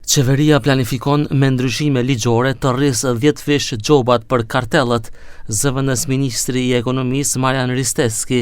Qeveria planifikon me ndryshime ligjore të rrisë 10 fish gjobat për kartellet, zëvendës ministri i ekonomisë Marian Risteski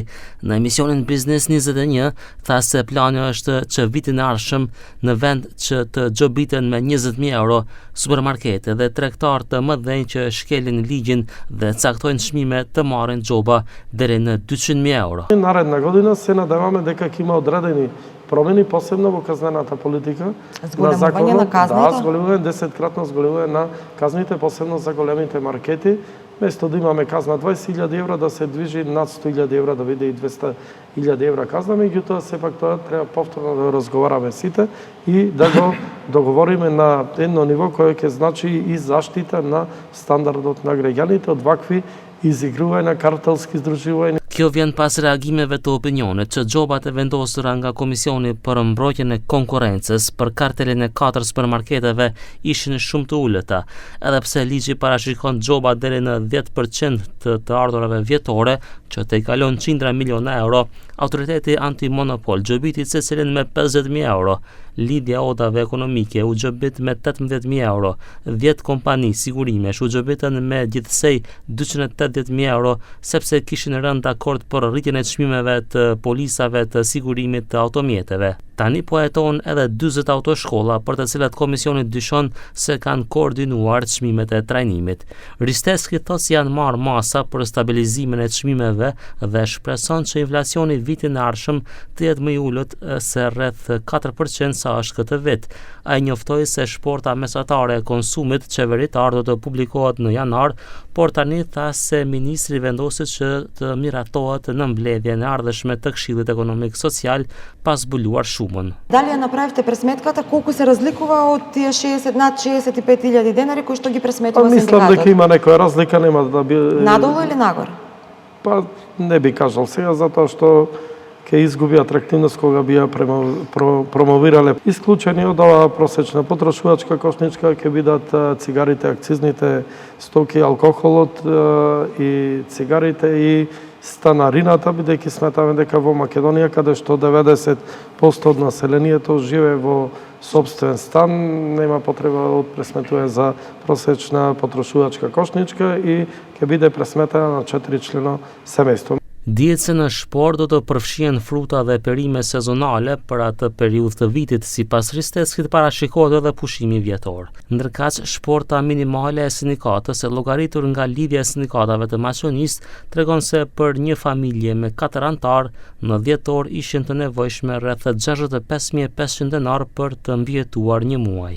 në emisionin Biznes 21 tha se plani është që vitin e ardhshëm në vend që të gjobiten me 20.000 euro, supermarkete dhe tregtar të mëdhenj që shkelin ligjin dhe caktojnë çmime të marrin gjoba deri në 200.000 euro. Naredna godina se nadevame дека ќе има одредени промени, посебно во казнената политика. Зголемување на казните? Да, зголемување, 10-кратно зголемување на казните, посебно за големите маркети. Место да имаме казна 20.000 евро, да се движи над 100.000 евро, да биде и 200.000 евро казна, меѓутоа сепак тоа треба повторно да разговараме сите и да го договориме на едно ниво кое ќе значи и заштита на стандардот на граѓаните од вакви изигрувања, картелски здружувања. Kjo vjen pas reagimeve të opinionit që gjobat e vendosura nga Komisioni për mbrojtjen e konkurrencës për kartelin e 4 supermarketeve ishin shumë të ulëta, edhe pse ligji parashikon gjoba deri në 10% të ardhurave vjetore, që të i kalon 100 miliona euro. Autoriteti antimonopol gjobiti secilin me 50.000 euro. Lidhja odave ekonomike u gjobit me 18.000 euro. 10 kompani sigurimesh u gjobitën me gjithsej 280.000 euro, sepse kishin rënë dakord për rritjen e çmimeve të polisave të sigurimit të automjeteve. Tani po heton edhe 40 autoshkolla për të cilat komisioni dyshon se kanë koordinuar çmimet e trajnimit. Risteski thot se janë marrë masa për stabilizimin e çmimeve dhe shpreson që inflacioni vitin e ardhshëm të jetë më i ulët se rreth 4% sa është këtë vit. Ai njoftoi se shporta mesatare e konsumit qeveritar do të publikohet në janar, por tani tha se ministri vendosi që të miratohet në mbledhjen e ardhshme të Këshillit Ekonomik Social pas zbuluar shumën. Дали ја направивте пресметката колку се разликува од тие 60 над 65.000 денари кои што ги пресметува синдикатот? Мислам дека има некоја разлика, нема да би Надолу или нагоре? Па не би кажал сега, затоа што ќе изгуби атрактивност кога би ја промовирале. Исклучени од оваа просечна потрошувачка кошничка ќе бидат цигарите, акцизните стоки, алкохолот и цигарите и станарината, бидејќи сметаме дека во Македонија, каде што 90% од населението живее во собствен стан, нема потреба од пресметување за просечна потрошувачка кошничка и ќе биде пресметена на 4-члено семејство. Dihet se në shport do të përfshihen fruta dhe perime sezonale për atë periudhë të vitit, sipas Risteskit parashikohet edhe pushimi vjetor. Ndërkaq, shporta minimale e sindikatës, e llogaritur nga lidhja e sindikatave të maqenistë, tregon se për një familje me 4 antar, në 10 orë ishin të nevojshme rreth 65.500 denar për të mbijetuar një muaj.